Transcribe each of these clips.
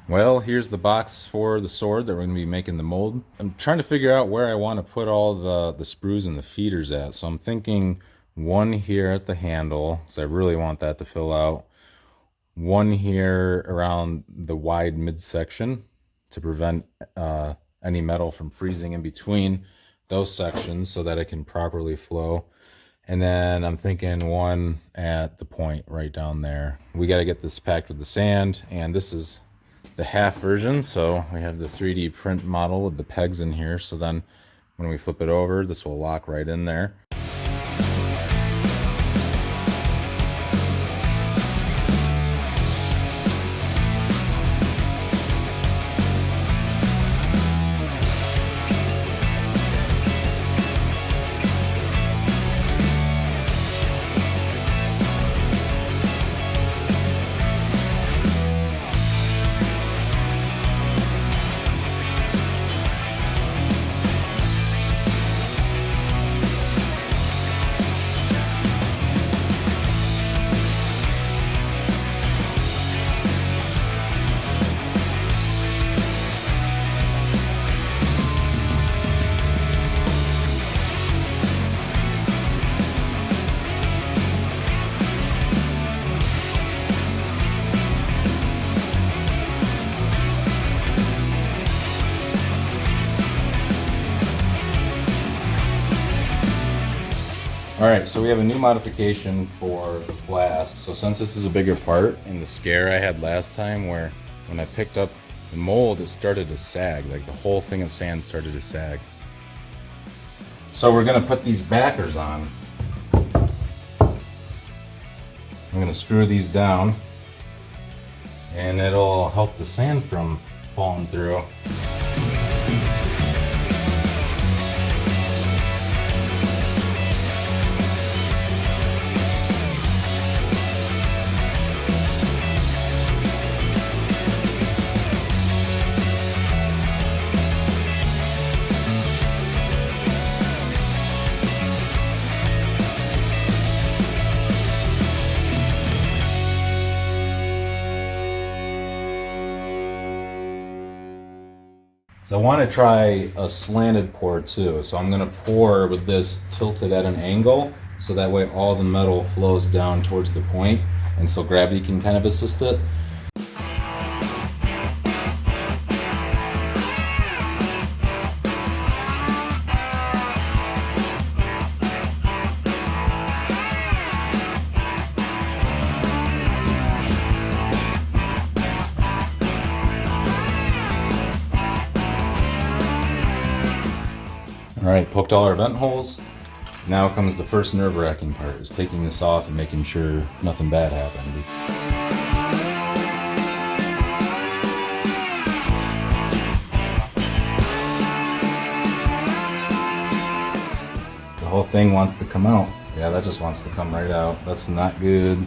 Well, here's the box for the sword that we're going to be making the mold. I'm trying to figure out where I want to put all the sprues and the feeders at. So I'm thinking one here at the handle, because I really want that to fill out. One here around the wide midsection to prevent any metal from freezing in between those sections so that it can properly flow. And then I'm thinking one at the point right down there. We got to get this packed with the sand, and this is the half version. So we have the 3D print model with the pegs in here. So then when we flip it over, this will lock right in there. All right, so we have a new modification for the flask. So since this is a bigger part, in the scare I had last time where when I picked up the mold, it started to sag, like the whole thing of sand started to sag. So we're gonna put these backers on. I'm gonna screw these down and it'll help the sand from falling through. So I want to try a slanted pour too. So I'm going to pour with this tilted at an angle so that way all the metal flows down towards the point and so gravity can kind of assist it. All right, poked all our vent holes. Now comes the first nerve-wracking part, is taking this off and making sure nothing bad happened. The whole thing wants to come out. Yeah, that just wants to come right out. That's not good.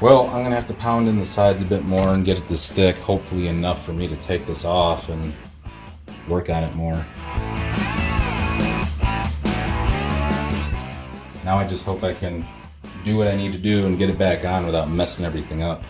Well, I'm gonna have to pound in the sides a bit more and get it to stick, hopefully enough for me to take this off and work on it more. Now I just hope I can do what I need to do and get it back on without messing everything up.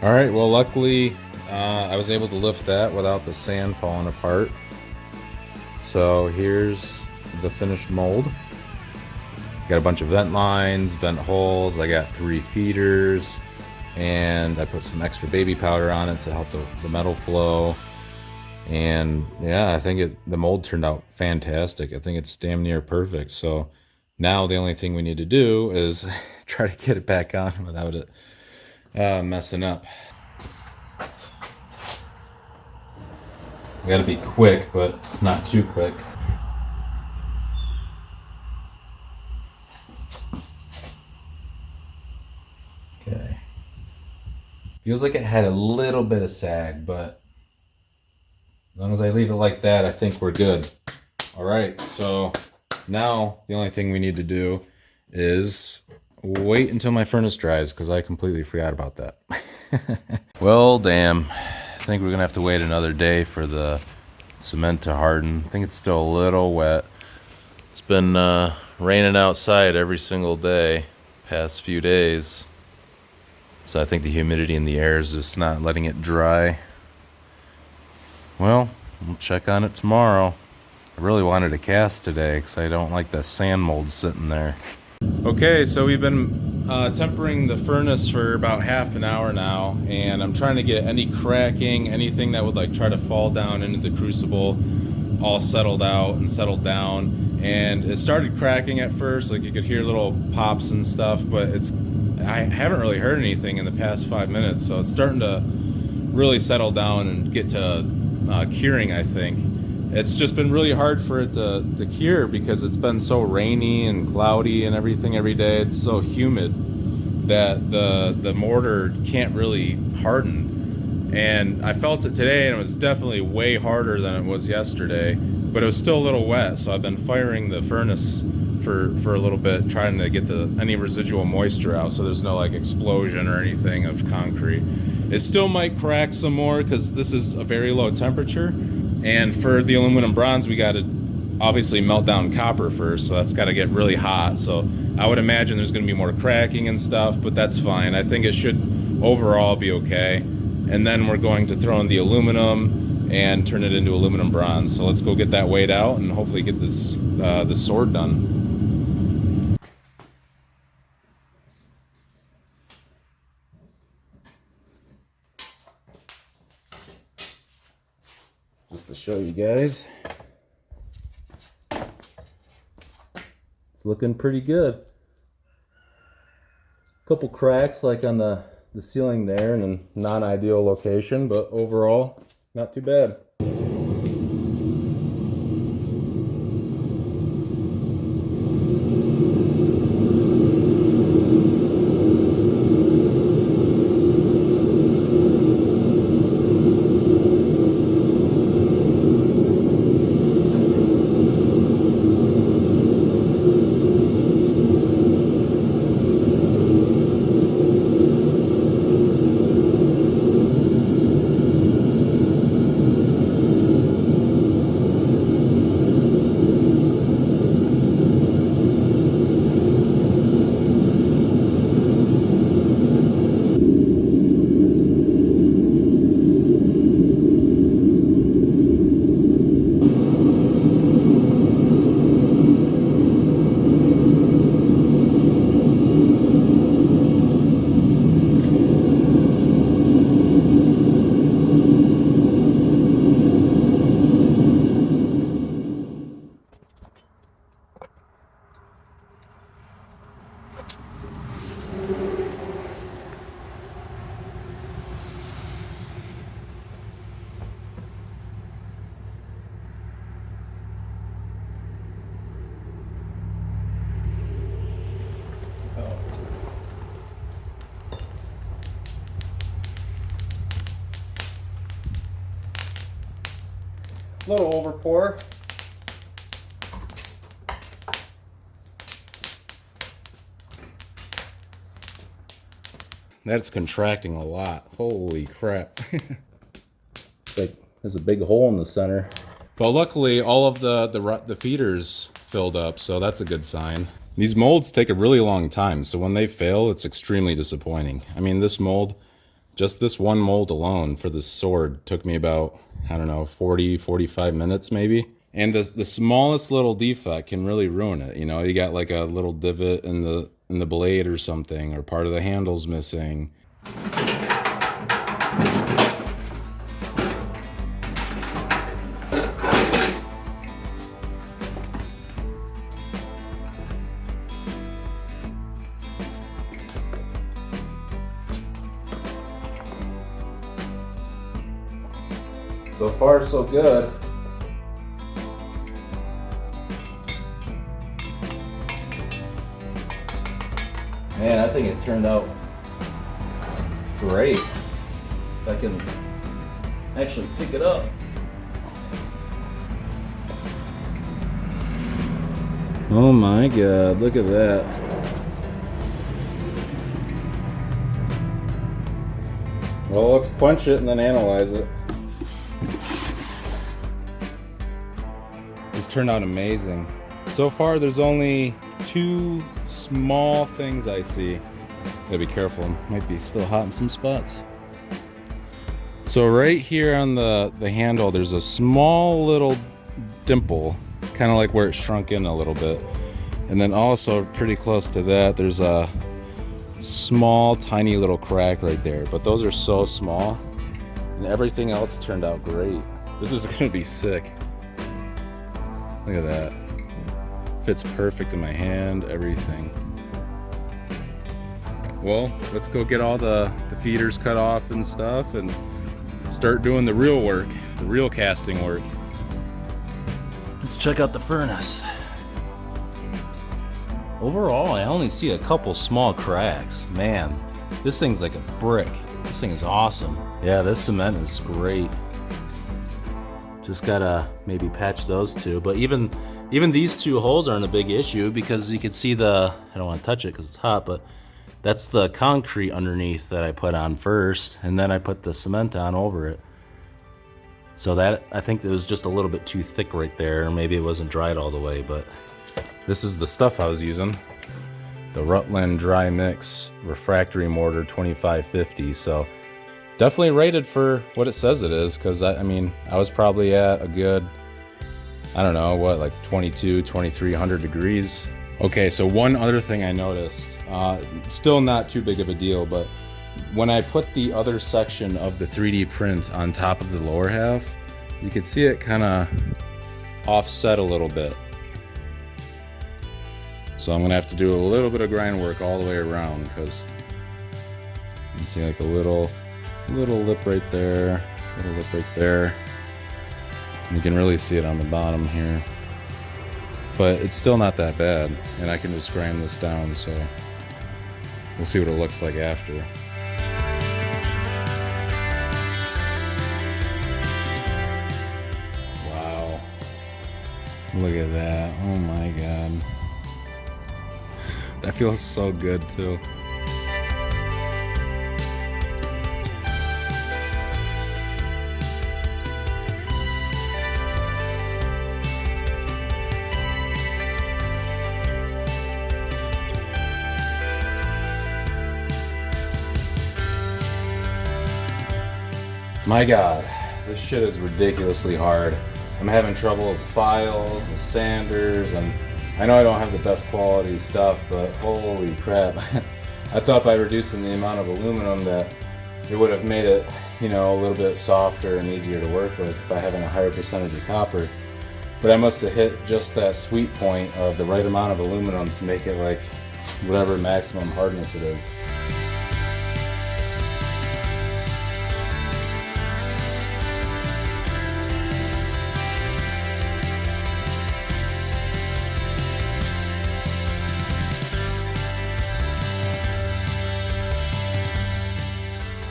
All right, well, luckily I was able to lift that without the sand falling apart. So here's the finished mold. Got a bunch of vent lines, vent holes. I got 3 feeders, and I put some extra baby powder on it to help the metal flow. And yeah, I think the mold turned out fantastic. I think it's damn near perfect. So now the only thing we need to do is try to get it back on without it messing up. We gotta be quick, but not too quick. Okay. Feels like it had a little bit of sag, but as long as I leave it like that, I think we're good. All right, so now the only thing we need to do is wait until my furnace dries, because I completely forgot about that. Well, damn. I think we're gonna have to wait another day for the cement to harden. I think it's still a little wet. It's been raining outside every single day past few days. So I think the humidity in the air is just not letting it dry. Well, we'll check on it tomorrow. I really wanted to cast today because I don't like that sand mold sitting there. Okay, so we've been tempering the furnace for about half an hour now, and I'm trying to get any cracking, anything that would like try to fall down into the crucible, all settled out and settled down. And it started cracking at first, like you could hear little pops and stuff, but I haven't really heard anything in the past 5 minutes, so it's starting to really settle down and get to curing, I think. It's just been really hard for it to cure because it's been so rainy and cloudy and everything every day. It's so humid that the mortar can't really harden. And I felt it today, and it was definitely way harder than it was yesterday, but it was still a little wet, so I've been firing the furnace for a little bit, trying to get any residual moisture out so there's no like explosion or anything of concrete. It still might crack some more because this is a very low temperature. And for the aluminum bronze, we got to obviously melt down copper first, so that's got to get really hot. So I would imagine there's going to be more cracking and stuff, but that's fine. I think it should overall be okay. And then we're going to throw in the aluminum and turn it into aluminum bronze. So let's go get that weighed out and hopefully get this sword done. Just to show you guys, it's looking pretty good. Couple cracks like on the ceiling there in a non-ideal location, but overall not too bad. Little over pour. That's contracting a lot. Holy crap. It's like there's a big hole in the center. But luckily all of the feeders filled up, so that's a good sign. These molds take a really long time, so when they fail, it's extremely disappointing. I mean, this mold, just this one mold alone for this sword took me about, I don't know, 45 minutes maybe. And the smallest little defect can really ruin it. You know, you got like a little divot in the blade or something, or part of the handle's missing. So far, so good. Man, I think it turned out great. If I can actually pick it up. Oh my God, look at that. Well, let's quench it and then analyze it. This turned out amazing. So far, there's only 2 small things I see. Gotta be careful, it might be still hot in some spots. So right here on the handle, there's a small little dimple, kind of like where it shrunk in a little bit. And then also pretty close to that, there's a small, tiny little crack right there. But those are so small, and everything else turned out great. This is gonna be sick. Look at that. Fits perfect in my hand, everything. Well, let's go get all the feeders cut off and stuff and start doing the real work, the real casting work. Let's check out the furnace. Overall, I only see a couple small cracks. Man, this thing's like a brick. This thing is awesome. Yeah, this cement is great. Just gotta maybe patch those 2, but even these 2 holes aren't a big issue because you can see I don't want to touch it because it's hot, but that's the concrete underneath that I put on first, and then I put the cement on over it. So that, I think it was just a little bit too thick right there, or maybe it wasn't dried all the way, but this is the stuff I was using. The Rutland Dry Mix Refractory Mortar 2550. So definitely rated for what it says it is, because I mean, I was probably at a good, I don't know, what, like 2300 degrees. Okay, so one other thing I noticed, still not too big of a deal, but when I put the other section of the 3D print on top of the lower half, you can see it kind of offset a little bit. So I'm gonna have to do a little bit of grind work all the way around, because you can see like a little lip right there, little lip right there. And you can really see it on the bottom here. But it's still not that bad, and I can just grind this down, so we'll see what it looks like after. Wow. Look at that. Oh my God. That feels so good too. My God, this shit is ridiculously hard. I'm having trouble with files, with sanders, and I know I don't have the best quality stuff, but holy crap. I thought by reducing the amount of aluminum that it would have made it, you know, a little bit softer and easier to work with by having a higher percentage of copper. But I must have hit just that sweet point of the right amount of aluminum to make it like whatever maximum hardness it is.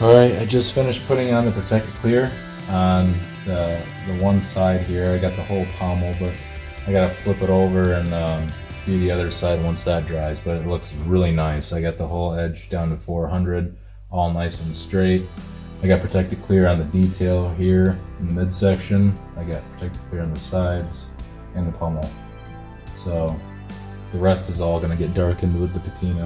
Alright, I just finished putting on the protective clear on the one side here. I got the whole pommel, but I gotta flip it over and do the other side once that dries, but it looks really nice. I got the whole edge down to 400, all nice and straight. I got protective clear on the detail here in the midsection. I got protective clear on the sides and the pommel. So the rest is all gonna get darkened with the patina.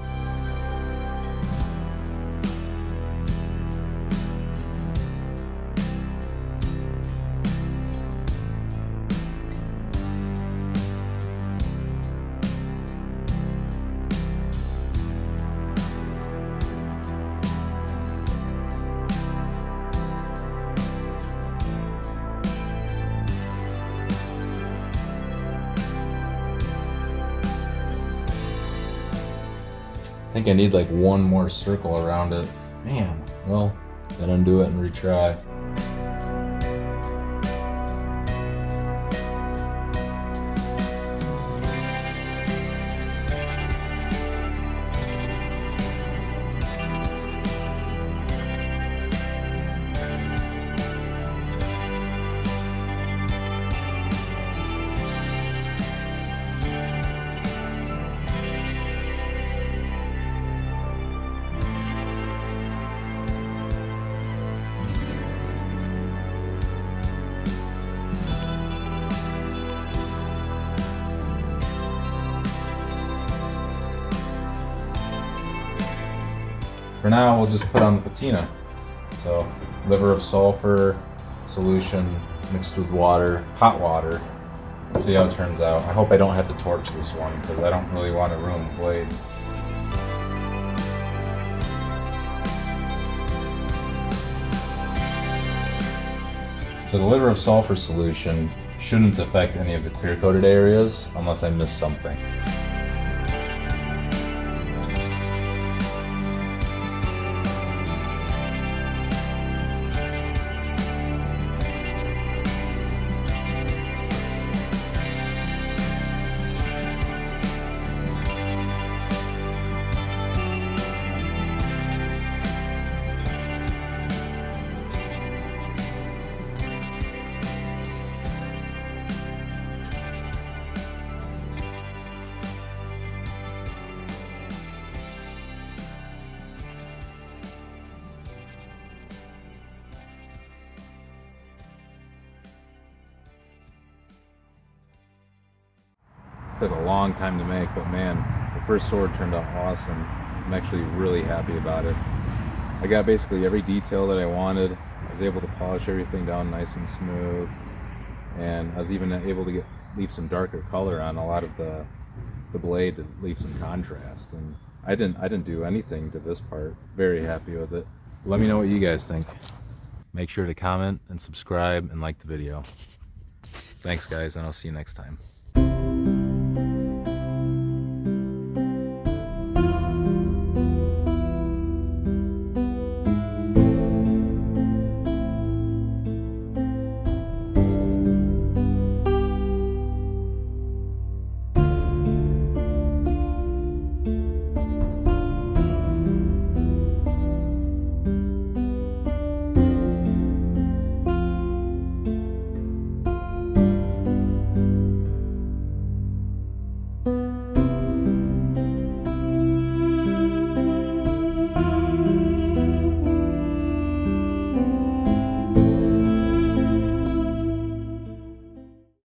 I think I need like one more circle around it. Man, well, then undo it and retry. For now, we'll just put on the patina. So, liver of sulfur solution mixed with water, hot water. Let's see how it turns out. I hope I don't have to torch this one because I don't really want to ruin the blade. So the liver of sulfur solution shouldn't affect any of the clear coated areas unless I miss something. This took a long time to make, but man, the first sword turned out awesome. I'm actually really happy about it. I got basically every detail that I wanted. I was able to polish everything down nice and smooth, and I was even able to leave some darker color on a lot of the blade to leave some contrast. And I didn't do anything to this part. Very happy with it. Let me know what you guys think. Make sure to comment and subscribe and like the video. Thanks guys, and I'll see you next time.